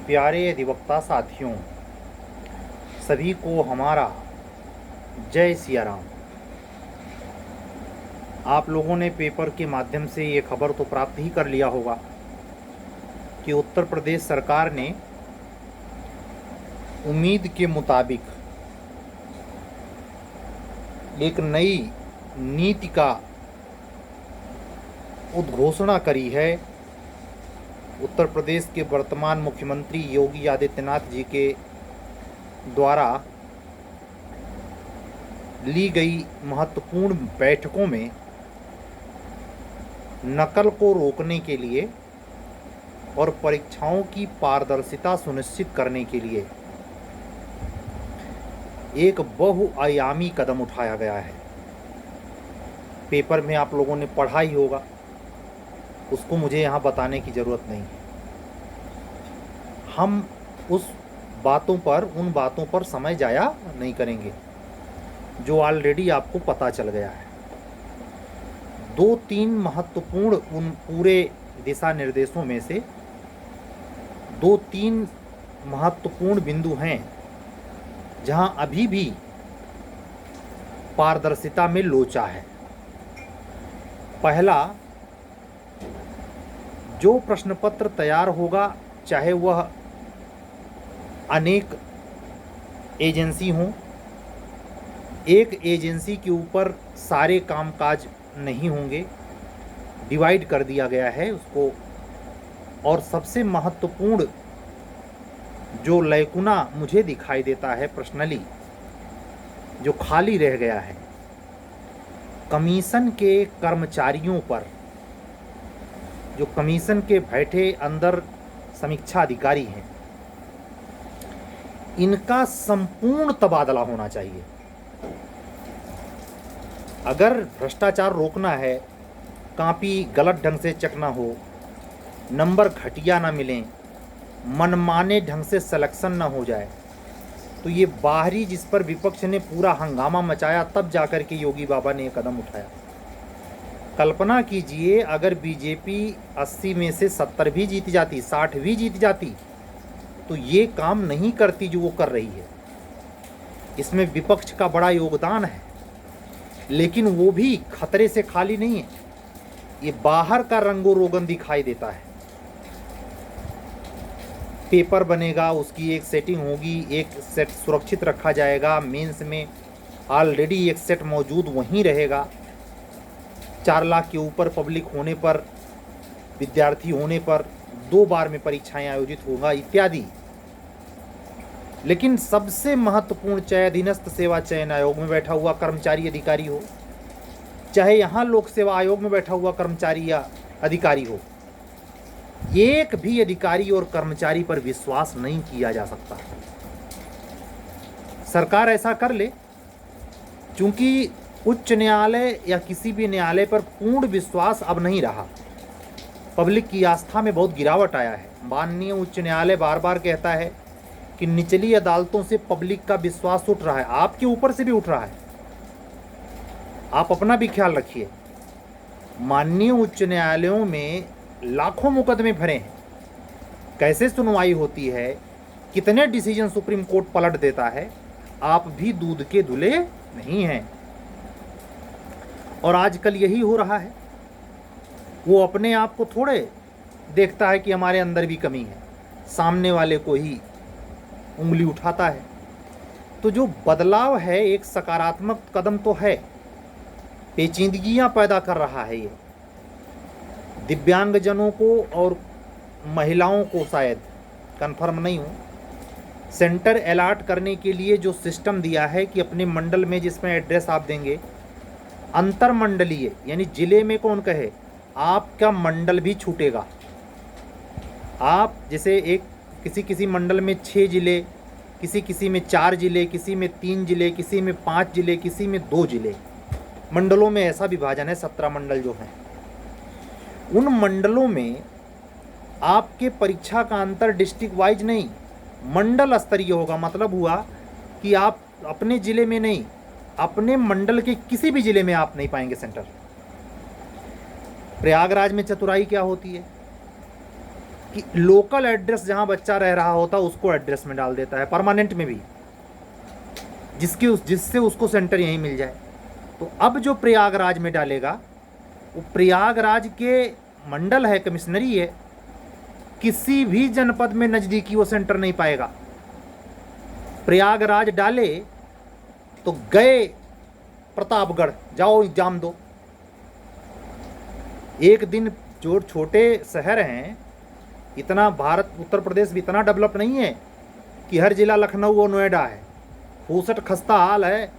प्यारे अधिवक्ता साथियों, सभी को हमारा जय सिया राम। आप लोगों ने पेपर के माध्यम से ये खबर तो प्राप्त ही कर लिया होगा कि उत्तर प्रदेश सरकार ने उम्मीद के मुताबिक एक नई नीति का उद्घोषणा करी है। उत्तर प्रदेश के वर्तमान मुख्यमंत्री योगी आदित्यनाथ जी के द्वारा ली गई महत्वपूर्ण बैठकों में नकल को रोकने के लिए और परीक्षाओं की पारदर्शिता सुनिश्चित करने के लिए एक बहुआयामी कदम उठाया गया है। पेपर में आप लोगों ने पढ़ा ही होगा, उसको मुझे यहाँ बताने की ज़रूरत नहीं है। हम उन बातों पर समय जाया नहीं करेंगे जो ऑलरेडी आपको पता चल गया है। 2-3 महत्वपूर्ण उन पूरे दिशा निर्देशों में से 2-3 महत्वपूर्ण बिंदु हैं जहां अभी भी पारदर्शिता में लोचा है। पहला, जो प्रश्न पत्र तैयार होगा, चाहे वह अनेक एजेंसी हों, एक एजेंसी के ऊपर सारे कामकाज नहीं होंगे, डिवाइड कर दिया गया है उसको। और सबसे महत्वपूर्ण जो लैकुना मुझे दिखाई देता है पर्सनली, जो खाली रह गया है, कमीशन के कर्मचारियों पर, जो कमीशन के बैठे अंदर समीक्षा अधिकारी हैं, इनका संपूर्ण तबादला होना चाहिए। अगर भ्रष्टाचार रोकना है, कॉपी गलत ढंग से चेक ना हो, नंबर घटिया ना मिलें, मनमाने ढंग से सिलेक्शन ना हो जाए, तो ये बाहरी जिस पर विपक्ष ने पूरा हंगामा मचाया, तब जाकर के योगी बाबा ने ये कदम उठाया। कल्पना कीजिए, अगर बीजेपी 80 में से 70 भी जीत जाती, 60 भी जीत जाती, तो ये काम नहीं करती जो वो कर रही है। इसमें विपक्ष का बड़ा योगदान है, लेकिन वो भी खतरे से खाली नहीं है। ये बाहर का रंगो रोगन दिखाई देता है। पेपर बनेगा, उसकी एक सेटिंग होगी, एक सेट सुरक्षित रखा जाएगा। मेंस में ऑलरेडी एक सेट मौजूद वहीं रहेगा। 4 लाख के ऊपर पब्लिक होने पर, विद्यार्थी होने पर 2 बार में परीक्षाएं आयोजित होगा इत्यादि। लेकिन सबसे महत्वपूर्ण, चाहे अधीनस्थ सेवा चयन आयोग में बैठा हुआ कर्मचारी अधिकारी हो, चाहे यहाँ लोक सेवा आयोग में बैठा हुआ कर्मचारी या अधिकारी हो, एक भी अधिकारी और कर्मचारी पर विश्वास नहीं किया जा सकता। सरकार ऐसा कर ले, चूंकि उच्च न्यायालय या किसी भी न्यायालय पर पूर्ण विश्वास अब नहीं रहा, पब्लिक की आस्था में बहुत गिरावट आया है। माननीय उच्च न्यायालय बार बार कहता है कि निचली अदालतों से पब्लिक का विश्वास उठ रहा है, आपके ऊपर से भी उठ रहा है। आप अपना भी ख्याल रखिए। माननीय उच्च न्यायालयों में लाखों मुकदमे भरे हैं, कैसे सुनवाई होती है, कितने डिसीजन सुप्रीम कोर्ट पलट देता है, आप भी दूध के धुले नहीं हैं। और आजकल यही हो रहा है। वो अपने आप को थोड़े देखता है कि हमारे अंदर भी कमी है, सामने वाले को ही उंगली उठाता है। तो जो बदलाव है, एक सकारात्मक कदम तो है, पेचीदगियां पैदा कर रहा है ये। दिव्यांगजनों को और महिलाओं को, शायद कंफर्म नहीं हूँ, सेंटर अलॉट करने के लिए जो सिस्टम दिया है कि अपने मंडल में जिसमें एड्रेस आप देंगे, अंतरमंडलीय यानी जिले में कौन कहे, आपका मंडल भी छूटेगा। आप जैसे एक किसी मंडल में 6 जिले, किसी में 4 जिले, किसी में 3 जिले, किसी में 5 जिले, किसी में 2 जिले, मंडलों में ऐसा विभाजन है। 17 मंडल जो हैं, उन मंडलों में आपके परीक्षा का अंतर डिस्ट्रिक्ट वाइज नहीं, मंडल स्तरीय होगा। मतलब हुआ कि आप अपने ज़िले में नहीं, अपने मंडल के किसी भी ज़िले में आप नहीं पाएंगे सेंटर। प्रयागराज में चतुराई क्या होती है कि लोकल एड्रेस जहां बच्चा रह रहा होता उसको एड्रेस में डाल देता है, परमानेंट में भी, जिससे उसको सेंटर यहीं मिल जाए। तो अब जो प्रयागराज में डालेगा वो प्रयागराज के मंडल है, कमिश्नरी है, किसी भी जनपद में नज़दीकी वो सेंटर नहीं पाएगा। प्रयागराज डाले तो गए प्रतापगढ़, जाओ एग्जाम दो। एक दिन जो छोटे शहर हैं, इतना भारत उत्तर प्रदेश भी इतना डेवलप नहीं है कि हर जिला लखनऊ और नोएडा है। फूसट खस्ता हाल है,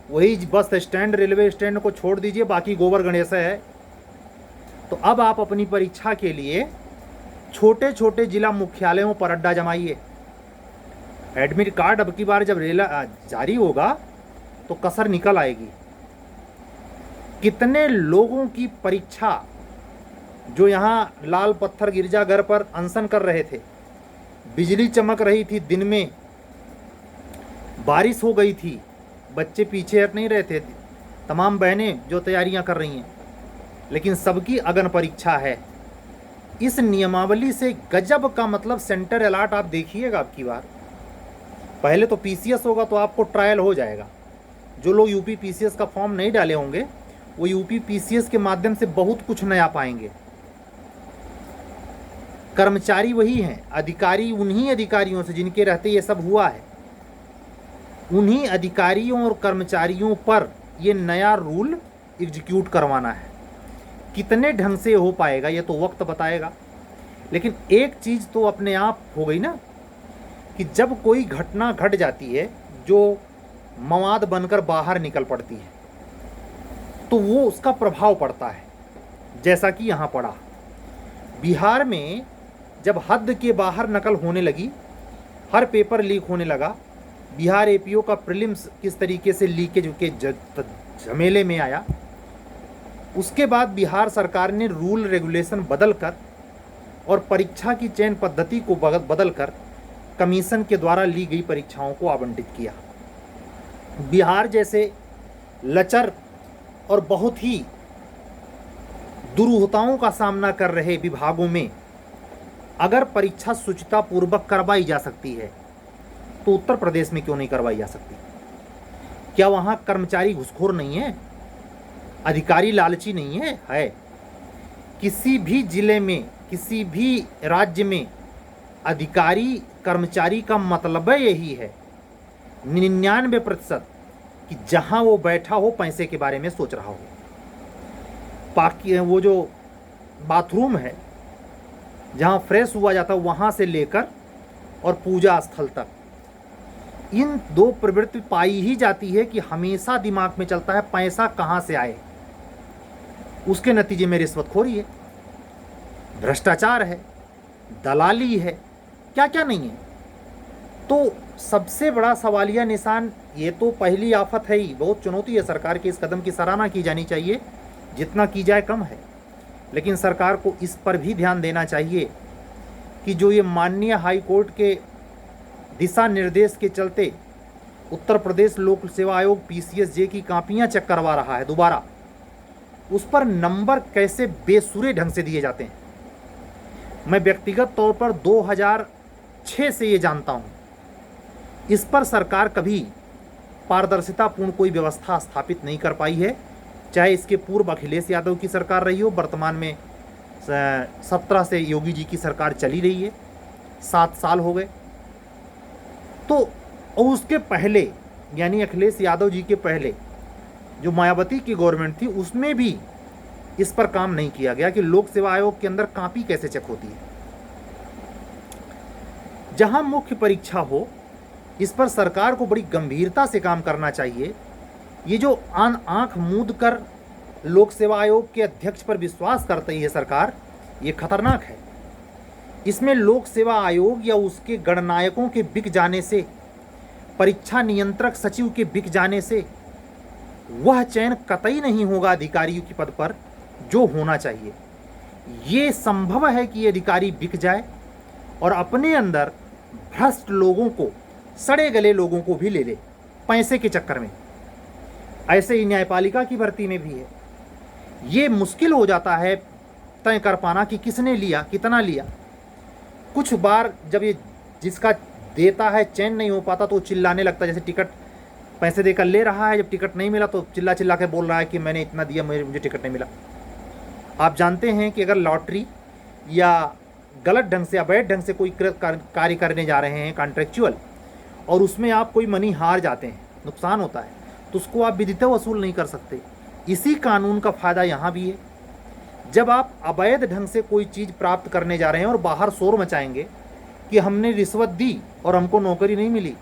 वही बस स्टैंड रेलवे स्टैंड को छोड़ दीजिए, बाकी गोबर गणेश है। तो अब आप अपनी परीक्षा के लिए छोटे छोटे जिला मुख्यालयों पर अड्डा जमाइए। एडमिट कार्ड अब की बार जब जारी होगा तो कसर निकल आएगी। कितने लोगों की परीक्षा जो यहाँ लाल पत्थर गिरजाघर पर अनशन कर रहे थे, बिजली चमक रही थी दिन में, बारिश हो गई थी, बच्चे पीछे हट नहीं रहे थे, तमाम बहनें जो तैयारियां कर रही हैं, लेकिन सबकी अगन परीक्षा है। इस नियमावली से गजब का मतलब सेंटर अलॉट आप देखिएगा अब की बार। पहले तो पीसीएस होगा तो आपको ट्रायल हो जाएगा। जो लोग यूपी पीसीएस का फॉर्म नहीं डाले होंगे वो यूपी पीसीएस के माध्यम से बहुत कुछ नया पाएंगे। कर्मचारी वही हैं, अधिकारी उन्हीं अधिकारियों से जिनके रहते ये सब हुआ है, उन्हीं अधिकारियों और कर्मचारियों पर ये नया रूल एग्जीक्यूट करवाना है। कितने ढंग से हो पाएगा ये तो वक्त बताएगा। लेकिन एक चीज़ तो अपने आप हो गई ना कि जब कोई घटना घट जाती है जो मवाद बनकर बाहर निकल पड़ती है तो वो उसका प्रभाव पड़ता है, जैसा कि यहाँ पड़ा। बिहार में जब हद के बाहर नकल होने लगी, हर पेपर लीक होने लगा, बिहार एपीओ का प्रीलिम्स किस तरीके से लीकेज के झमेले में आया, उसके बाद बिहार सरकार ने रूल रेगुलेशन बदलकर और परीक्षा की चयन पद्धति को बदलकर कमीशन के द्वारा ली गई परीक्षाओं को आवंटित किया। बिहार जैसे लचर और बहुत ही दुरूहताओं का सामना कर रहे विभागों में अगर परीक्षा शुचितापूर्वक करवाई जा सकती है तो उत्तर प्रदेश में क्यों नहीं करवाई जा सकती? क्या वहाँ कर्मचारी घुसखोर नहीं है, अधिकारी लालची नहीं है? है। किसी भी जिले में, किसी भी राज्य में अधिकारी कर्मचारी का मतलब यही है 99% कि जहाँ वो बैठा हो पैसे के बारे में सोच रहा हो। बाकी वो जो बाथरूम है जहाँ फ्रेश हुआ जाता है वहाँ से लेकर और पूजा स्थल तक, इन दो प्रवृत्ति पाई ही जाती है कि हमेशा दिमाग में चलता है पैसा कहाँ से आए। उसके नतीजे में रिश्वतखोरी है, भ्रष्टाचार है, दलाली है, क्या क्या नहीं है। तो सबसे बड़ा सवालिया निशान ये तो पहली आफत है ही, बहुत चुनौती है। सरकार के इस कदम की सराहना की जानी चाहिए, जितना की जाए कम है। लेकिन सरकार को इस पर भी ध्यान देना चाहिए कि जो ये माननीय हाई कोर्ट के दिशा निर्देश के चलते उत्तर प्रदेश लोक सेवा आयोग पीसीएस-जे की कापियां चेक करवा रहा है दोबारा, उस पर नंबर कैसे बेसुरे ढंग से दिए जाते हैं। मैं व्यक्तिगत तौर पर 2006 से ये जानता हूँ। इस पर सरकार कभी पारदर्शितापूर्ण कोई व्यवस्था स्थापित नहीं कर पाई है, चाहे इसके पूर्व अखिलेश यादव की सरकार रही हो, वर्तमान में 17 से योगी जी की सरकार चली रही है, 7 साल हो गए। तो उसके पहले यानी अखिलेश यादव जी के पहले जो मायावती की गवर्नमेंट थी उसमें भी इस पर काम नहीं किया गया कि लोक सेवा आयोग के अंदर कापी कैसे चेक होती है। जहां मुख्य परीक्षा हो इस पर सरकार को बड़ी गंभीरता से काम करना चाहिए। ये जो आंख मूंद कर लोक सेवा आयोग के अध्यक्ष पर विश्वास करती है सरकार, ये खतरनाक है। इसमें लोक सेवा आयोग या उसके गणनायकों के बिक जाने से, परीक्षा नियंत्रक सचिव के बिक जाने से वह चयन कतई नहीं होगा अधिकारियों के पद पर जो होना चाहिए। ये संभव है कि ये अधिकारी बिक जाए और अपने अंदर भ्रष्ट लोगों को, सड़े गले लोगों को भी ले ले पैसे के चक्कर में। ऐसे ही न्यायपालिका की भर्ती में भी है। ये मुश्किल हो जाता है तय कर पाना कि किसने लिया, कितना लिया। कुछ बार जब ये जिसका देता है चयन नहीं हो पाता तो चिल्लाने लगता है, जैसे टिकट पैसे देकर ले रहा है, जब टिकट नहीं मिला तो चिल्ला चिल्ला के बोल रहा है कि मैंने इतना दिया, मुझे टिकट नहीं मिला। आप जानते हैं कि अगर लॉटरी या गलत ढंग से, अवैध ढंग से कोई कार्य करने जा रहे हैं कॉन्ट्रेक्चुअल, और उसमें आप कोई मनी हार जाते हैं, नुकसान होता है, तो उसको आप विधितः वसूल नहीं कर सकते। इसी कानून का फ़ायदा यहाँ भी है। जब आप अवैध ढंग से कोई चीज़ प्राप्त करने जा रहे हैं और बाहर शोर मचाएंगे कि हमने रिश्वत दी और हमको नौकरी नहीं मिली,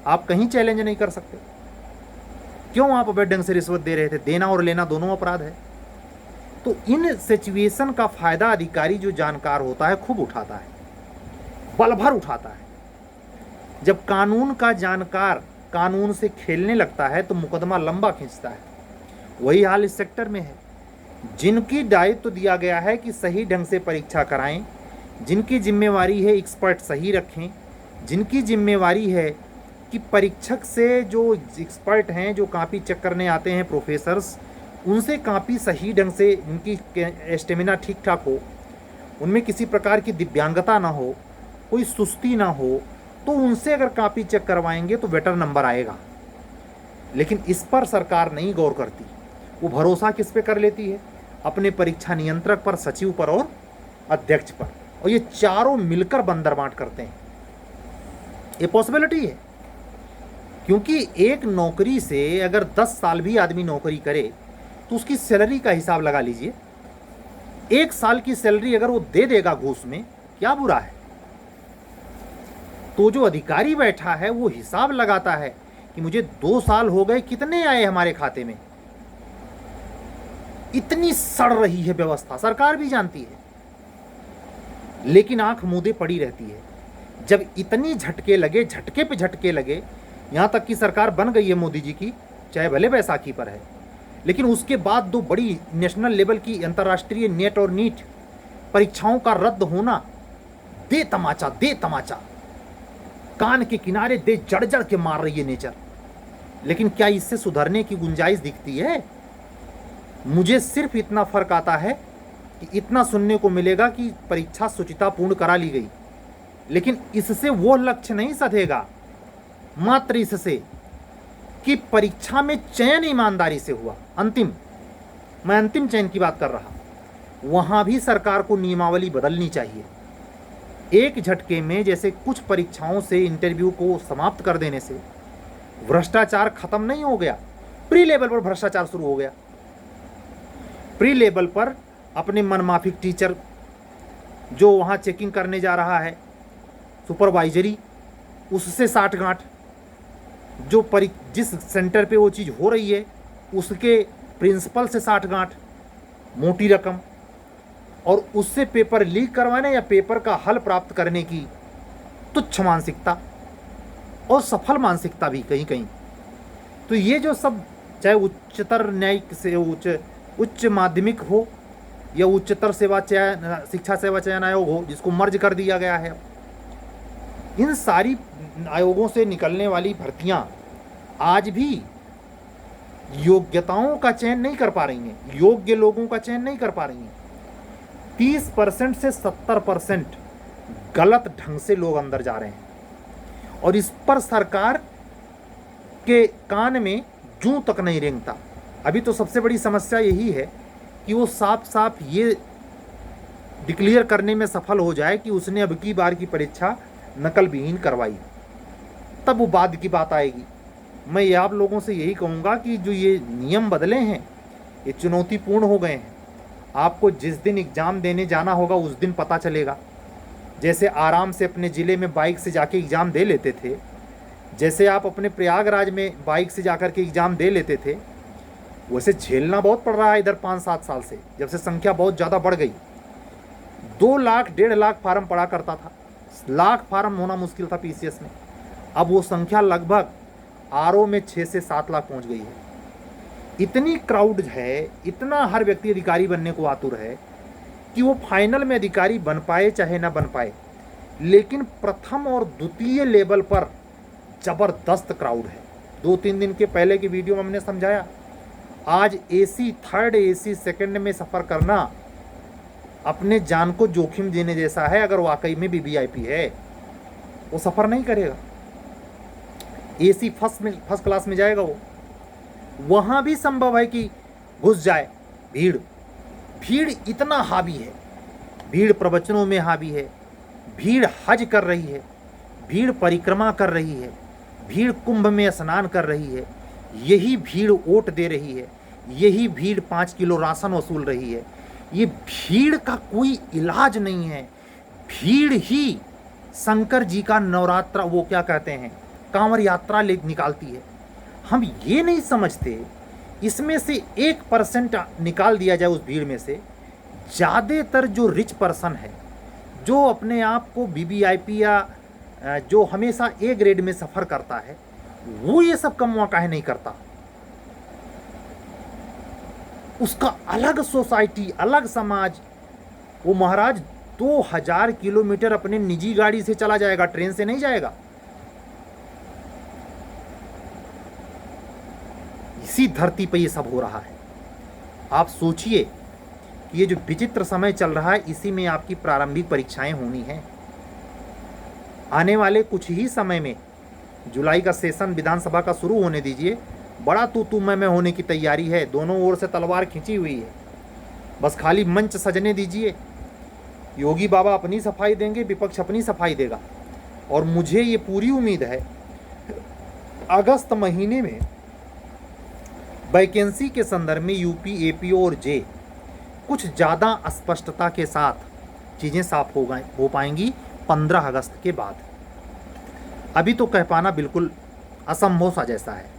आप कहीं चैलेंज नहीं कर सकते। क्यों आप अवैध ढंग से रिश्वत दे रहे थे? देना और लेना दोनों अपराध है। तो इन सिचुएशन का फायदा अधिकारी जो जानकार होता है खूब उठाता है, पल भर उठाता है। जब कानून का जानकार कानून से खेलने लगता है तो मुकदमा लंबा खींचता है। वही हाल इस सेक्टर में है। जिनकी दायित्व दिया गया है कि सही ढंग से परीक्षा कराएं, जिनकी जिम्मेवारी है एक्सपर्ट सही रखें, जिनकी जिम्मेवारी है कि परीक्षक से जो एक्सपर्ट हैं, जो कापी चेक करने आते हैं प्रोफेसर्स, उनसे कापी सही ढंग से, उनकी स्टेमिना ठीक ठाक हो, उनमें किसी प्रकार की दिव्यांगता ना हो, कोई सुस्ती ना हो, तो उनसे अगर कापी चेक करवाएंगे तो बेटर नंबर आएगा। लेकिन इस पर सरकार नहीं गौर करती। वो भरोसा किस पे कर लेती है? अपने परीक्षा नियंत्रक पर, सचिव पर और अध्यक्ष पर, और ये चारों मिलकर बंदरबांट करते हैं। ये पॉसिबिलिटी है, क्योंकि एक नौकरी से अगर 10 साल भी आदमी नौकरी करे तो उसकी सैलरी का हिसाब लगा लीजिए। 1 साल की सैलरी अगर वो दे देगा घूस में, क्या बुरा है? तो जो अधिकारी बैठा है वो हिसाब लगाता है कि मुझे 2 साल हो गए, कितने आए हमारे खाते में। इतनी सड़ रही है व्यवस्था, सरकार भी जानती है, लेकिन आंख मूंदे पड़ी रहती है। जब इतनी झटके लगे, झटके पे झटके लगे, यहां तक कि सरकार बन गई है मोदी जी की, चाहे भले बैसाखी पर है, लेकिन उसके बाद 2 बड़ी नेशनल लेवल की अंतर्राष्ट्रीय नेट और नीट परीक्षाओं का रद्द होना, दे तमाचा, दे तमाचा, कान के किनारे दे जड़ जड़ के मार रही है नेचर। लेकिन क्या इससे सुधरने की गुंजाइश दिखती है? मुझे सिर्फ इतना फर्क आता है कि इतना सुनने को मिलेगा कि परीक्षा शुचितापूर्ण करा ली गई, लेकिन इससे वो लक्ष्य नहीं सधेगा, मात्र इससे कि परीक्षा में चयन ईमानदारी से हुआ। मैं अंतिम चयन की बात कर रहा, वहां भी सरकार को नियमावली बदलनी चाहिए। एक झटके में जैसे कुछ परीक्षाओं से, इंटरव्यू को समाप्त कर देने से भ्रष्टाचार खत्म नहीं हो गया, प्री लेवल पर भ्रष्टाचार शुरू हो गया। प्री लेवल पर अपने मनमाफिक टीचर जो वहाँ चेकिंग करने जा रहा है, सुपरवाइजरी, उससे साठगांठ, जो जिस सेंटर पे वो चीज़ हो रही है उसके प्रिंसिपल से साठगांठ, मोटी रकम, और उससे पेपर लीक करवाने या पेपर का हल प्राप्त करने की तुच्छ मानसिकता और सफल मानसिकता भी कहीं कहीं। तो ये जो सब, चाहे उच्चतर न्यायिक से उच्च माध्यमिक हो या उच्चतर शिक्षा सेवा चयन आयोग हो, जिसको मर्ज कर दिया गया है, इन सारी आयोगों से निकलने वाली भर्तियां आज भी योग्यताओं का चयन नहीं कर पा रही हैं, योग्य लोगों का चयन नहीं कर पा रही हैं। 30% से 70% गलत ढंग से लोग अंदर जा रहे हैं, और इस पर सरकार के कान में जूं तक नहीं रेंगता। अभी तो सबसे बड़ी समस्या यही है कि वो साफ साफ ये डिक्लेयर करने में सफल हो जाए कि उसने अब की बार की परीक्षा नकल विहीन करवाई, तब वो बाद की बात आएगी। मैं ये आप लोगों से यही कहूँगा कि जो ये नियम बदले हैं ये चुनौतीपूर्ण हो गए हैं। आपको जिस दिन एग्ज़ाम देने जाना होगा उस दिन पता चलेगा। जैसे आराम से अपने ज़िले में बाइक से जाके एग्ज़ाम दे लेते थे, जैसे आप अपने प्रयागराज में बाइक से जाकर के एग्ज़ाम दे लेते थे, वैसे झेलना बहुत पड़ रहा है इधर 5-7 साल से, जब से संख्या बहुत ज़्यादा बढ़ गई। 2 लाख 1.5 लाख फार्म पड़ा करता था, लाख फार्म होना मुश्किल था पीसीएस में। अब वो संख्या लगभग आरओ में 6 से 7 लाख पहुंच गई है। इतनी क्राउड है, इतना हर व्यक्ति अधिकारी बनने को आतुर है कि वो फाइनल में अधिकारी बन पाए चाहे ना बन पाए, लेकिन प्रथम और द्वितीय लेवल पर ज़बरदस्त क्राउड है। 2-3 दिन के पहले की वीडियो में हमने समझाया। आज एसी, थर्ड एसी सेकंड में सफ़र करना अपने जान को जोखिम देने जैसा है। अगर वाकई में वीवीआईपी है वो सफ़र नहीं करेगा, एसी फर्स्ट क्लास में जाएगा वो। वहाँ भी संभव है कि घुस जाए भीड़। भीड़ इतना हावी है, भीड़ प्रवचनों में हावी है, भीड़ हज कर रही है, भीड़ परिक्रमा कर रही है, भीड़ कुंभ में स्नान कर रही है, यही भीड़ वोट दे रही है, यही भीड़ 5 किलो राशन वसूल रही है। ये भीड़ का कोई इलाज नहीं है। भीड़ ही शंकर जी का नवरात्रा, वो क्या कहते हैं, कांवर यात्रा ले निकालती है। हम ये नहीं समझते इसमें से 1% निकाल दिया जाए उस भीड़ में से। ज़्यादातर जो रिच पर्सन है, जो अपने आप को वीवीआईपी या जो हमेशा ए ग्रेड में सफ़र करता है, वो ये सब कमवा काहे नहीं करता। उसका अलग सोसाइटी, अलग समाज। वो महाराज 2000 किलोमीटर अपने निजी गाड़ी से चला जाएगा, ट्रेन से नहीं जाएगा। इसी धरती पर ये सब हो रहा है। आप सोचिए कि ये जो विचित्र समय चल रहा है, इसी में आपकी प्रारंभिक परीक्षाएं होनी हैं। आने वाले कुछ ही समय में जुलाई का सेशन विधानसभा का शुरू होने दीजिए। बड़ा तू मैं होने की तैयारी है, दोनों ओर से तलवार खींची हुई है। बस खाली मंच सजने दीजिए। योगी बाबा अपनी सफाई देंगे, विपक्ष अपनी सफाई देगा। और मुझे ये पूरी उम्मीद है अगस्त महीने में वैकेंसी के संदर्भ में यूपी, एपीओ और जे कुछ ज़्यादा स्पष्टता के साथ चीज़ें साफ हो पाएंगी 15 अगस्त के बाद। अभी तो कह पाना बिल्कुल असंभव सा जैसा है।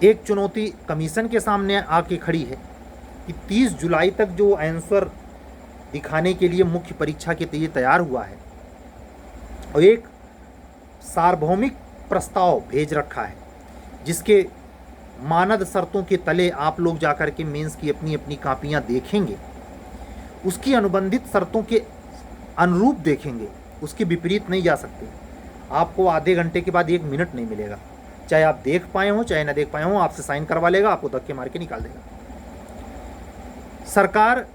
एक चुनौती कमीशन के सामने आके खड़ी है कि 30 जुलाई तक जो आंसर दिखाने के लिए मुख्य परीक्षा के लिए तैयार हुआ है, और एक सार्वभौमिक प्रस्ताव भेज रखा है जिसके मानद शर्तों के तले आप लोग जाकर के मेंस की अपनी अपनी कापियां देखेंगे, उसकी अनुबंधित शर्तों के अनुरूप देखेंगे, उसके विपरीत नहीं जा सकते। आपको आधे घंटे के बाद 1 मिनट नहीं मिलेगा, चाहे आप देख पाए हो चाहे ना देख पाए हो, आपसे साइन करवा लेगा, आपको धक्के मार के निकाल देगा। सरकार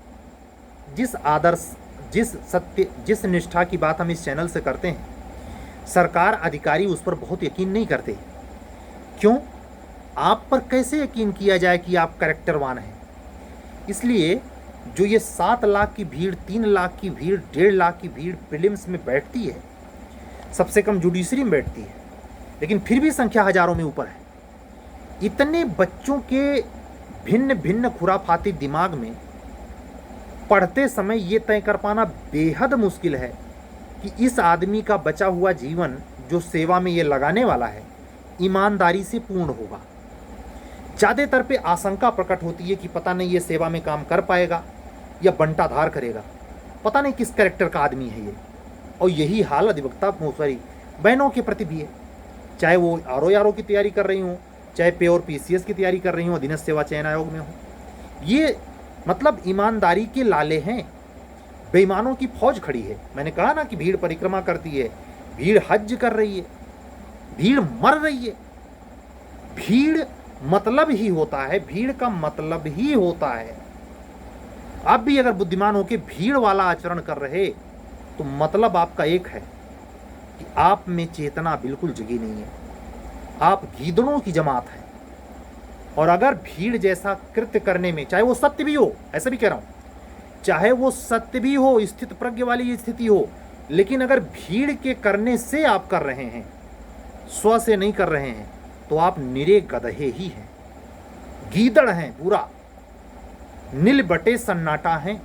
जिस आदर्श, जिस सत्य, जिस निष्ठा की बात हम इस चैनल से करते हैं, सरकार अधिकारी उस पर बहुत यकीन नहीं करते। क्यों? आप पर कैसे यकीन किया जाए कि आप कैरेक्टरवान हैं? इसलिए जो ये 7 लाख की भीड़, 3 लाख की भीड़, 1.5 लाख की भीड़ प्रीलिम्स में बैठती है, सबसे कम जुडिशरी में बैठती है, लेकिन फिर भी संख्या हजारों में ऊपर है। इतने बच्चों के भिन्न भिन्न खुराफाती दिमाग में पढ़ते समय ये तय कर पाना बेहद मुश्किल है कि इस आदमी का बचा हुआ जीवन जो सेवा में ये लगाने वाला है, ईमानदारी से पूर्ण होगा। ज़्यादातर पे आशंका प्रकट होती है कि पता नहीं ये सेवा में काम कर पाएगा या बंटाधार करेगा, पता नहीं किस कैरेक्टर का आदमी है ये। और यही हाल अधिवक्ता बहनों के प्रति भी है, चाहे वो RO की तैयारी कर रही हों, चाहे पे और PCS की तैयारी कर रही हों, अधीनस्थ सेवा चयन आयोग में हो। ये मतलब ईमानदारी के लाले हैं। बेईमानों की फौज खड़ी है। मैंने कहा ना कि भीड़ परिक्रमा करती है, भीड़ हज कर रही है, भीड़ मर रही है। भीड़ मतलब ही होता है, भीड़ का मतलब ही होता है। आप भी अगर बुद्धिमान होकर भीड़ वाला आचरण कर रहे तो मतलब आपका एक है कि आप में चेतना बिल्कुल जगी नहीं है, आप गीदड़ों की जमात है। और अगर भीड़ जैसा कृत्य करने में, चाहे वो सत्य भी हो, ऐसा भी कह रहा हूं, चाहे वो सत्य भी हो, स्थित प्रज्ञ वाली स्थिति हो, लेकिन अगर भीड़ के करने से आप कर रहे हैं, स्व से नहीं कर रहे हैं, तो आप निरे गधे ही हैं, गीदड़ हैं, पूरा नील बटे सन्नाटा हैं।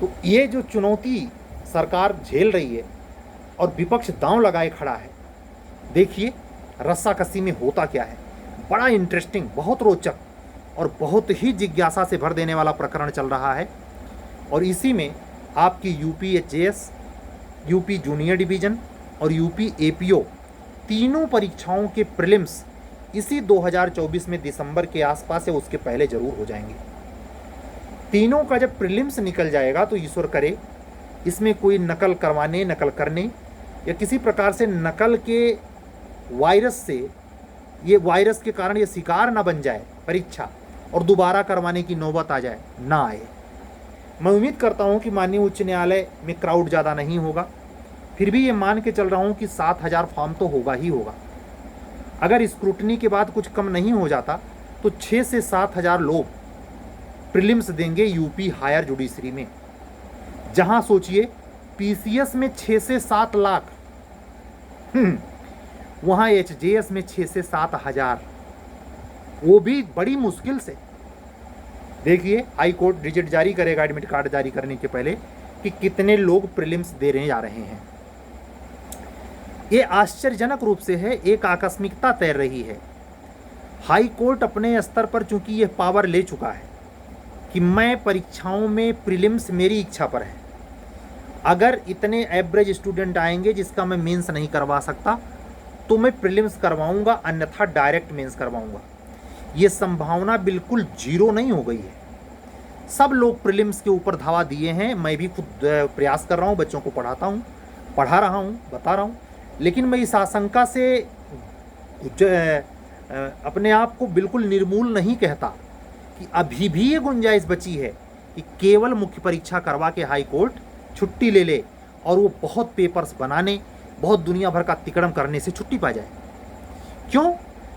तो ये जो चुनौती सरकार झेल रही है और विपक्ष दांव लगाए खड़ा है, देखिए रस्साकसी में होता क्या है। बड़ा इंटरेस्टिंग, बहुत रोचक और बहुत ही जिज्ञासा से भर देने वाला प्रकरण चल रहा है। और इसी में आपकी UPHJS, यूपी जूनियर डिवीज़न और यूपी APO तीनों परीक्षाओं के प्रीलिम्स इसी 2024 में दिसंबर के आसपास या उसके पहले जरूर हो जाएंगे। तीनों का जब प्रीलिम्स निकल जाएगा तो ईश्वर करे इसमें कोई नकल करवाने, नकल करने या किसी प्रकार से नकल के वायरस से, ये वायरस के कारण ये शिकार ना बन जाए परीक्षा और दोबारा करवाने की नौबत आ जाए, ना आए। मैं उम्मीद करता हूँ कि माननीय उच्च न्यायालय में क्राउड ज़्यादा नहीं होगा, फिर भी ये मान के चल रहा हूँ कि 7,000 फॉर्म तो होगा ही होगा। अगर स्क्रूटनी के बाद कुछ कम नहीं हो जाता तो 6 से 7,000 लोग प्रीलिम्स देंगे यूपी हायर जुडिशरी में, जहां सोचिए पीसीएस में 6 से 7 लाख, वहां एचजेएस में 6 से 7,000, वो भी बड़ी मुश्किल से। देखिए हाई कोर्ट रिजल्ट जारी करेगा एडमिट कार्ड जारी करने के पहले कि कितने लोग प्रीलिम्स देने जा रहे हैं। ये आश्चर्यजनक रूप से है, एक आकस्मिकता तैर रही है। हाई कोर्ट अपने स्तर पर चूंकि यह पावर ले चुका है कि मैं परीक्षाओं में प्रीलिम्स मेरी इच्छा पर है, अगर इतने एवरेज स्टूडेंट आएंगे जिसका मैं मेंस नहीं करवा सकता तो मैं प्रीलिम्स करवाऊंगा, अन्यथा डायरेक्ट मेंस करवाऊंगा। ये संभावना बिल्कुल जीरो नहीं हो गई है। सब लोग प्रीलिम्स के ऊपर धावा दिए हैं। मैं भी खुद प्रयास कर रहा हूँ, बच्चों को पढ़ाता हूँ, पढ़ा रहा हूँ, बता रहा हूँ, लेकिन मैं इस आशंका से अपने आप को बिल्कुल निर्मूल नहीं कहता कि अभी भी ये गुंजाइश बची है कि केवल मुख्य परीक्षा करवा के हाई कोर्ट छुट्टी ले ले और वो बहुत पेपर्स बनाने, बहुत दुनिया भर का तिकड़म करने से छुट्टी पा जाए। क्यों?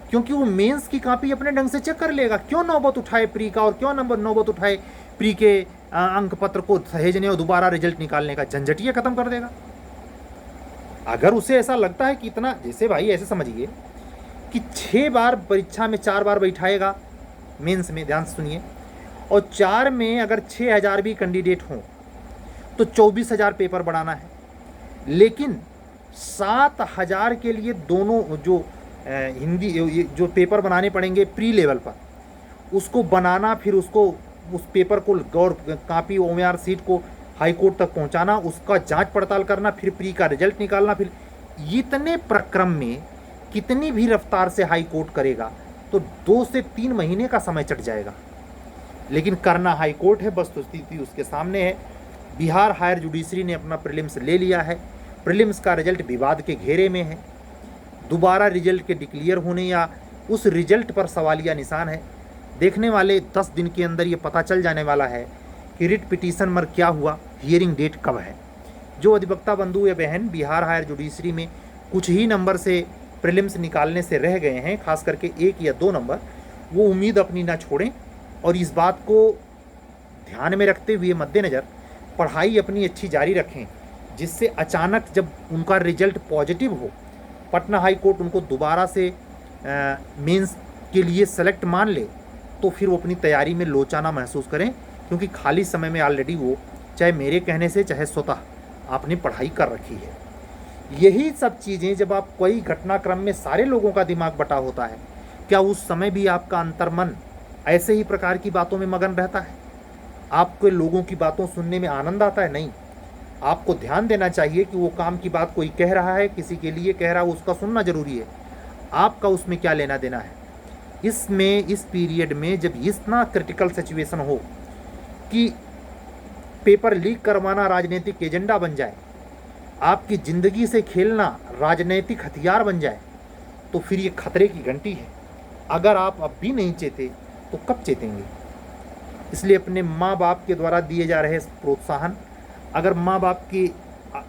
क्योंकि वो मेंस की कॉपी अपने ढंग से चेक कर लेगा। क्यों नौबत उठाए प्री का, और क्यों नौबत उठाए प्री के अंक पत्र को सहेजने और दोबारा रिजल्ट निकालने का झंझटिया खत्म कर देगा। अगर उसे ऐसा लगता है कि इतना, जैसे भाई ऐसे समझिए कि 6 बार परीक्षा में 4 बार बैठाएगा मेंस में, ध्यान से सुनिए, और 4 में अगर 6,000 भी कैंडिडेट हों तो 24,000 पेपर बनाना है, लेकिन 7,000 के लिए दोनों जो हिंदी जो पेपर बनाने पड़ेंगे प्री लेवल पर, उसको बनाना, फिर उसको उस पेपर को गौर कापी ओएमआर सीट को हाई कोर्ट तक पहुंचाना, उसका जांच पड़ताल करना, फिर प्री का रिजल्ट निकालना, फिर इतने प्रक्रम में कितनी भी रफ्तार से हाई कोर्ट करेगा तो 2 से 3 महीने का समय चट जाएगा। लेकिन करना हाई कोर्ट है, वस्तुस्थिति उसके सामने है। बिहार हायर जुडिशरी ने अपना प्रीलिम्स ले लिया है। प्रीलिम्स का रिजल्ट विवाद के घेरे में है। दोबारा रिजल्ट के डिक्लेयर होने या उस रिजल्ट पर सवालिया निशान है। देखने वाले 10 दिन के अंदर ये पता चल जाने वाला है कि रिट पिटीशन में क्या हुआ, हियरिंग डेट कब है। जो अधिवक्ता बंधु या बहन बिहार हायर जुडिशरी में कुछ ही नंबर से प्रीलिम्स निकालने से रह गए हैं, खास करके 1 या 2 नंबर, वो उम्मीद अपनी ना छोड़ें और इस बात को ध्यान में रखते हुए मद्देनज़र पढ़ाई अपनी अच्छी जारी रखें, जिससे अचानक जब उनका रिजल्ट पॉजिटिव हो, पटना हाई कोर्ट उनको दोबारा से मेंस के लिए सेलेक्ट मान ले, तो फिर वो अपनी तैयारी में लोचाना महसूस करें, क्योंकि खाली समय में ऑलरेडी वो चाहे मेरे कहने से चाहे स्वतः आपने पढ़ाई कर रखी है। यही सब चीज़ें जब आप कोई घटनाक्रम में सारे लोगों का दिमाग बटा होता है, क्या उस समय भी आपका अंतर्मन ऐसे ही प्रकार की बातों में मगन रहता है? आपको लोगों की बातों सुनने में आनंद आता है? नहीं। आपको ध्यान देना चाहिए कि वो काम की बात कोई कह रहा है, किसी के लिए कह रहा है, उसका सुनना जरूरी है। आपका उसमें क्या लेना देना है? इसमें इस पीरियड में जब इतना क्रिटिकल सिचुएशन हो कि पेपर लीक करवाना राजनीतिक एजेंडा बन जाए, आपकी ज़िंदगी से खेलना राजनीतिक हथियार बन जाए, तो फिर ये खतरे की घंटी है। अगर आप अब भी नहीं चेते तो कब चेतेंगे? इसलिए अपने माँ बाप के द्वारा दिए जा रहे प्रोत्साहन, अगर माँ बाप की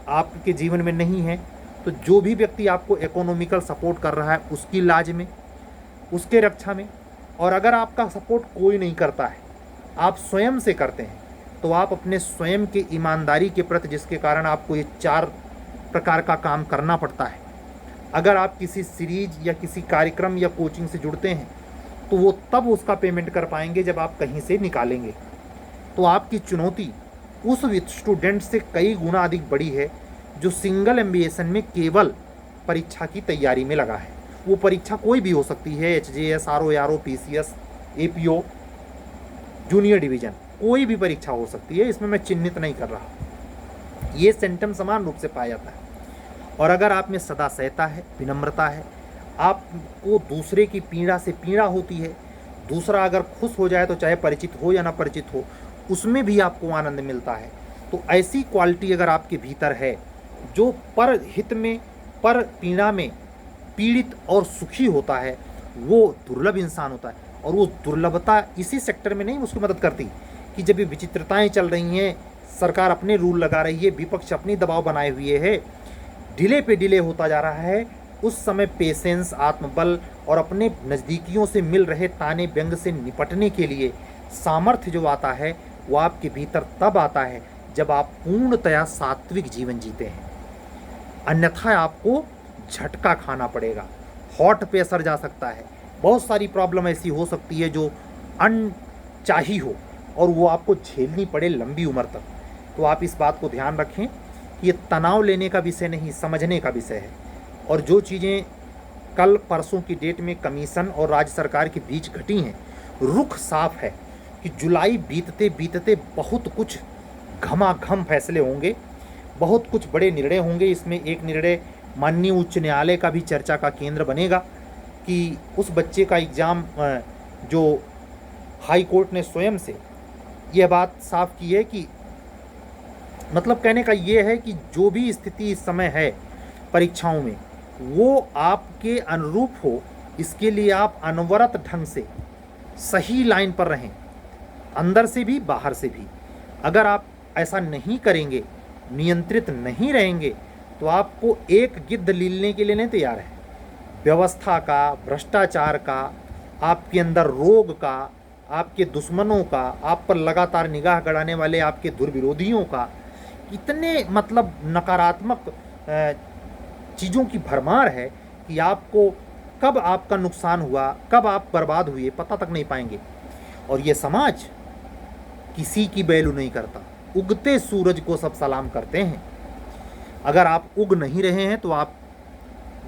आपके जीवन में नहीं है, तो जो भी व्यक्ति आपको इकोनॉमिकल सपोर्ट कर रहा है उसकी लाज में, उसके रक्षा में, और अगर आपका सपोर्ट कोई नहीं करता है, आप स्वयं से करते हैं, तो आप अपने स्वयं के ईमानदारी के प्रति, जिसके कारण आपको ये 4 प्रकार का काम करना पड़ता है। अगर आप किसी सीरीज या किसी कार्यक्रम या कोचिंग से जुड़ते हैं तो वो तब उसका पेमेंट कर पाएंगे जब आप कहीं से निकालेंगे। तो आपकी चुनौती उस स्टूडेंट से कई गुना अधिक बड़ी है जो सिंगल एम्बिशन में केवल परीक्षा की तैयारी में लगा है। वो परीक्षा कोई भी हो सकती है, HJS, RO, PCS, APO, junior division, कोई भी परीक्षा हो सकती है। इसमें मैं चिन्हित नहीं कर रहा। ये सिम्टम समान रूप से पाया जाता है। और अगर आप में सदा सहता है, विनम्रता है, आपको दूसरे की पीड़ा से पीड़ा होती है, दूसरा अगर खुश हो जाए तो चाहे परिचित हो या ना परिचित हो, उसमें भी आपको आनंद मिलता है, तो ऐसी क्वालिटी अगर आपके भीतर है, जो पर हित में, पर पीड़ा में पीड़ित और सुखी होता है, वो दुर्लभ इंसान होता है। और वो दुर्लभता इसी सेक्टर में नहीं उसकी मदद करती, कि जब ये विचित्रताएं चल रही हैं, सरकार अपने रूल लगा रही है, विपक्ष अपनी दबाव बनाए हुए है, डिले पे डिले होता जा रहा है, उस समय पेशेंस, आत्मबल और अपने नज़दीकियों से मिल रहे ताने व्यंग से निपटने के लिए सामर्थ्य जो आता है वो आपके भीतर तब आता है जब आप पूर्णतया सात्विक जीवन जीते हैं। अन्यथा आपको झटका खाना पड़ेगा, हॉट पे असर जा सकता है, बहुत सारी प्रॉब्लम ऐसी हो सकती है जो अनचाही हो और वो आपको झेलनी पड़े लंबी उम्र तक। तो आप इस बात को ध्यान रखें कि ये तनाव लेने का विषय नहीं, समझने का विषय है। और जो चीज़ें कल परसों की डेट में कमीशन और राज्य सरकार के बीच घटी हैं, रुख साफ है कि जुलाई बीतते बीतते बहुत कुछ घमाघम फैसले होंगे, बहुत कुछ बड़े निर्णय होंगे। इसमें एक निर्णय माननीय उच्च न्यायालय का भी चर्चा का केंद्र बनेगा कि उस बच्चे का एग्ज़ाम जो हाई कोर्ट ने स्वयं से यह बात साफ की है कि मतलब कहने का ये है कि जो भी स्थिति इस समय है परीक्षाओं में वो आपके अनुरूप हो, इसके लिए आप अनवरत ढंग से सही लाइन पर रहें, अंदर से भी बाहर से भी। अगर आप ऐसा नहीं करेंगे, नियंत्रित नहीं रहेंगे, तो आपको एक गिद्ध लीलने के लिए नहीं तैयार है। व्यवस्था का, भ्रष्टाचार का, आपके अंदर रोग का, आपके दुश्मनों का, आप पर लगातार निगाह गड़ाने वाले आपके दुर्विरोधियों का, इतने मतलब नकारात्मक चीज़ों की भरमार है कि आपको कब आपका नुकसान हुआ, कब आप बर्बाद हुए, पता तक नहीं पाएंगे। और ये समाज किसी की वैल्यू नहीं करता, उगते सूरज को सब सलाम करते हैं। अगर आप उग नहीं रहे हैं तो आप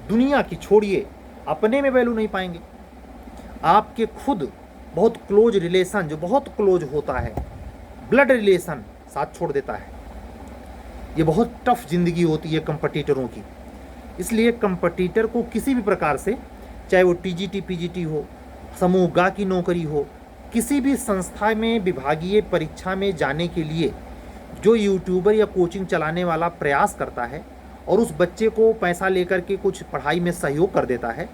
दुनिया की छोड़िए, अपने में वैल्यू नहीं पाएंगे। आपके खुद बहुत क्लोज रिलेशन, जो बहुत क्लोज होता है, ब्लड रिलेशन, साथ छोड़ देता है। ये बहुत टफ जिंदगी होती है कंपटीटरों की। इसलिए कंपटीटर को किसी भी प्रकार से, चाहे वो टीजीटी पीजीटी हो, समूह गा की नौकरी हो, किसी भी संस्था में विभागीय परीक्षा में जाने के लिए जो यूट्यूबर या कोचिंग चलाने वाला प्रयास करता है और उस बच्चे को पैसा लेकर के कुछ पढ़ाई में सहयोग कर देता है,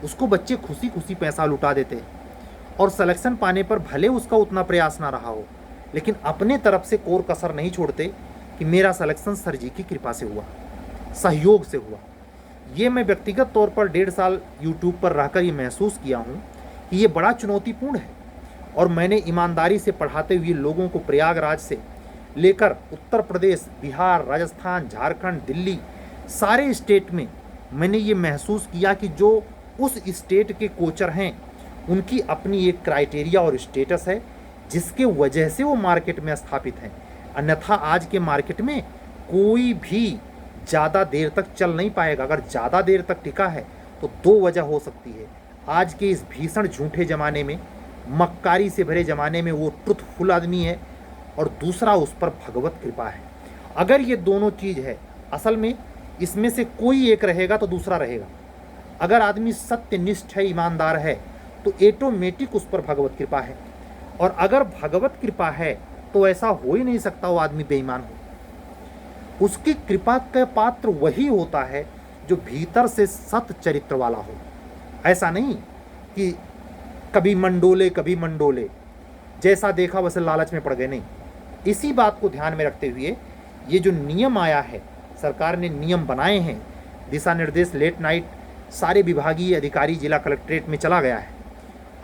उसको बच्चे खुशी खुशी पैसा लुटा देते हैं और सिलेक्शन पाने पर भले उसका उतना प्रयास ना रहा हो, लेकिन अपने तरफ से कोर कसर नहीं छोड़ते कि मेरा सिलेक्शन सर जी की कृपा से हुआ, सहयोग से हुआ। ये मैं व्यक्तिगत तौर पर 1.5 साल यूट्यूब पर रहकर ये महसूस किया हूँ कि ये बड़ा चुनौतीपूर्ण है। और मैंने ईमानदारी से पढ़ाते हुए लोगों को प्रयागराज से लेकर उत्तर प्रदेश, बिहार, राजस्थान, झारखंड, दिल्ली, सारे स्टेट में मैंने ये महसूस किया कि जो उस स्टेट के कोचर हैं उनकी अपनी एक क्राइटेरिया और स्टेटस है जिसके वजह से वो मार्केट में स्थापित हैं। अन्यथा आज के मार्केट में कोई भी ज़्यादा देर तक चल नहीं पाएगा। अगर ज़्यादा देर तक टिका है तो 2 वजह हो सकती है। आज के इस भीषण झूठे ज़माने में, मक्कारी से भरे ज़माने में वो ट्रुथफुल आदमी है, और दूसरा उस पर भगवत कृपा है। अगर ये दोनों चीज़ है, असल में इसमें से कोई एक रहेगा तो दूसरा रहेगा। अगर आदमी सत्यनिष्ठ है, ईमानदार है, तो ऑटोमेटिक उस पर भगवत कृपा है। और अगर भगवत कृपा है तो ऐसा हो ही नहीं सकता वो आदमी बेईमान हो। उसकी कृपा का पात्र वही होता है जो भीतर से सत चरित्र वाला हो। ऐसा नहीं कि कभी मंडोले, जैसा देखा वैसे लालच में पड़ गए, नहीं। इसी बात को ध्यान में रखते हुए ये जो नियम आया है, सरकार ने नियम बनाए हैं, दिशा निर्देश लेट नाइट सारे विभागीय अधिकारी जिला कलेक्ट्रेट में चला गया है।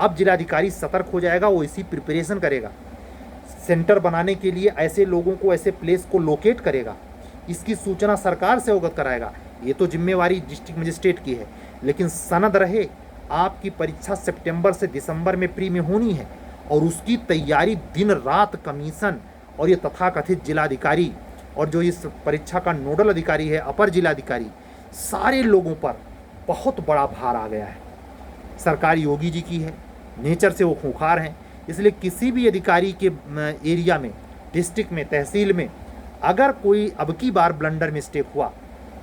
अब जिलाधिकारी सतर्क हो जाएगा, वो इसी प्रिपरेशन करेगा, सेंटर बनाने के लिए ऐसे लोगों को, ऐसे प्लेस को लोकेट करेगा, इसकी सूचना सरकार से अवगत कराएगा। ये तो जिम्मेवारी डिस्ट्रिक्ट मजिस्ट्रेट की है, लेकिन सनद रहे आपकी परीक्षा सितंबर से दिसंबर में प्री में होनी है और उसकी तैयारी दिन रात कमीशन और ये तथाकथित जिलाधिकारी और जो इस परीक्षा का नोडल अधिकारी है, अपर जिलाधिकारी, सारे लोगों पर बहुत बड़ा भार आ गया है। सरकार योगी जी की है, नेचर से वो खूंखार हैं, इसलिए किसी भी अधिकारी के एरिया में, डिस्ट्रिक्ट में, तहसील में अगर कोई अब की बार ब्लंडर मिस्टेक हुआ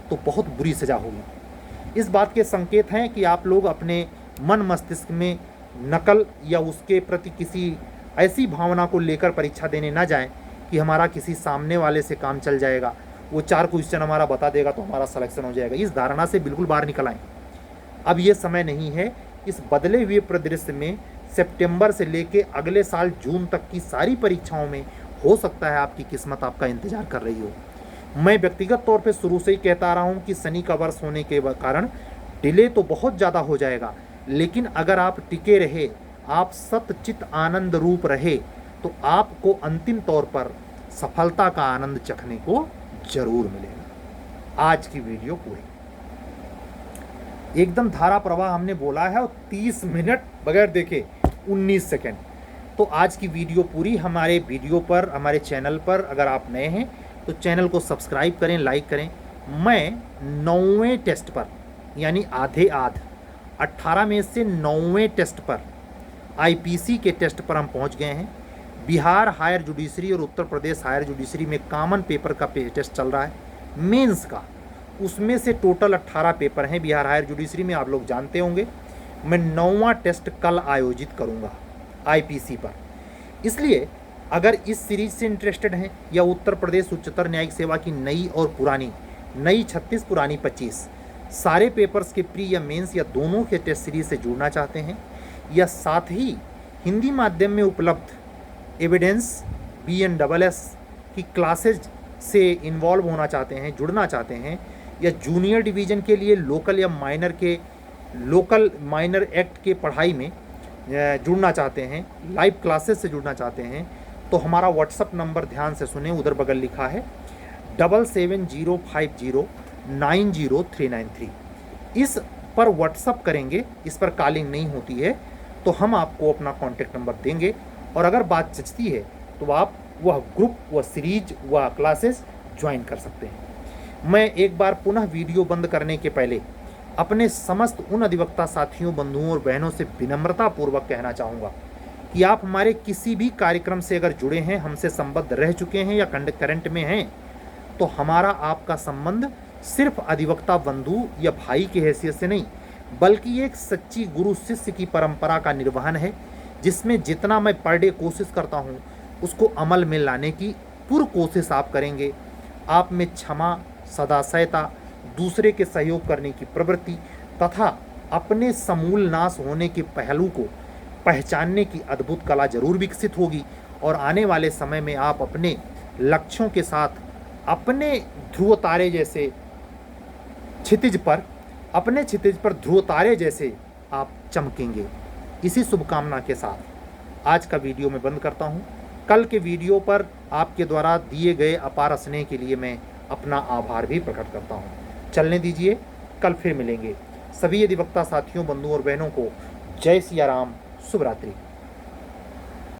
तो बहुत बुरी सज़ा होगी। इस बात के संकेत हैं कि आप लोग अपने मन मस्तिष्क में नकल या उसके प्रति किसी ऐसी भावना को लेकर परीक्षा देने ना जाएं कि हमारा किसी सामने वाले से काम चल जाएगा, वो 4 क्वेश्चन हमारा बता देगा तो हमारा सिलेक्शन हो जाएगा। इस धारणा से बिल्कुल बाहर निकल आएँ। अब ये समय नहीं है। इस बदले हुए परिदृश्य में सितंबर से लेके अगले साल जून तक की सारी परीक्षाओं में हो सकता है आपकी किस्मत आपका इंतजार कर रही हो। मैं व्यक्तिगत तौर पे शुरू से ही कहता रहा हूँ कि शनि का वर्ष होने के कारण डिले तो बहुत ज़्यादा हो जाएगा, लेकिन अगर आप टिके रहे, आप सतचित आनंद रूप रहे, तो आपको अंतिम तौर पर सफलता का आनंद चखने को जरूर मिलेगा। आज की वीडियो पूरी एकदम धारा प्रवाह हमने बोला है, और 30 मिनट बगैर देखे 19 सेकेंड। तो आज की वीडियो पूरी। हमारे वीडियो पर, हमारे चैनल पर अगर आप नए हैं तो चैनल को सब्सक्राइब करें, लाइक करें। मैं 9वें टेस्ट पर, यानी आधे 18 में से 9वें टेस्ट पर, आईपीसी के टेस्ट पर हम पहुंच गए हैं। बिहार हायर जुडिशरी और उत्तर प्रदेश हायर जुडिशरी में कॉमन पेपर का टेस्ट चल रहा है, मेंस का। उसमें से टोटल 18 पेपर हैं बिहार हायर जुडिशरी में, आप लोग जानते होंगे। मैं 9वां टेस्ट कल आयोजित करूंगा आईपीसी पर। इसलिए अगर इस सीरीज से इंटरेस्टेड हैं, या उत्तर प्रदेश उच्चतर न्यायिक सेवा की नई और पुरानी, नई 36 पुरानी 25 सारे पेपर्स के प्री या मेंस या दोनों के टेस्ट सीरीज से जुड़ना चाहते हैं, या साथ ही हिंदी माध्यम में उपलब्ध एविडेंस BNSS की क्लासेज से इन्वॉल्व होना चाहते हैं, जुड़ना चाहते हैं, या जूनियर डिवीज़न के लिए लोकल या माइनर एक्ट के पढ़ाई में जुड़ना चाहते हैं, लाइव क्लासेस से जुड़ना चाहते हैं, तो हमारा व्हाट्सअप नंबर ध्यान से सुने, उधर बगल लिखा है 7705090393। इस पर व्हाट्सअप करेंगे, इस पर कॉलिंग नहीं होती है, तो हम आपको अपना कॉन्टेक्ट नंबर देंगे, और अगर बात जचती है तो आप वह ग्रुप, वह सीरीज, वह क्लासेस ज्वाइन कर सकते हैं। मैं एक बार पुनः वीडियो बंद करने के पहले अपने समस्त उन अधिवक्ता साथियों, बंधुओं और बहनों से विनम्रतापूर्वक कहना चाहूँगा कि आप हमारे किसी भी कार्यक्रम से अगर जुड़े हैं, हमसे संबद्ध रह चुके हैं या करंट में हैं, तो हमारा आपका संबंध सिर्फ अधिवक्ता बंधु या भाई की हैसियत से नहीं, बल्कि एक सच्ची गुरु शिष्य की परंपरा का निर्वहन है, जिसमें जितना मैं पर डे कोशिश करता हूँ उसको अमल में लाने की पूरी कोशिश आप करेंगे। आप में क्षमा, सदाशयता, दूसरे के सहयोग करने की प्रवृत्ति तथा अपने समूल नाश होने के पहलू को पहचानने की अद्भुत कला जरूर विकसित होगी, और आने वाले समय में आप अपने लक्ष्यों के साथ अपने ध्रुव तारे जैसे क्षितिज पर ध्रुव तारे जैसे आप चमकेंगे। इसी शुभकामना के साथ आज का वीडियो मैं बंद करता हूँ। कल के वीडियो पर आपके द्वारा दिए गए अपार स्नेह के लिए मैं अपना आभार भी प्रकट करता हूँ। चलने दीजिए, कल फिर मिलेंगे। सभी अधिवक्ता साथियों, बंधुओं और बहनों को जय सिया राम, शुभ रात्रि।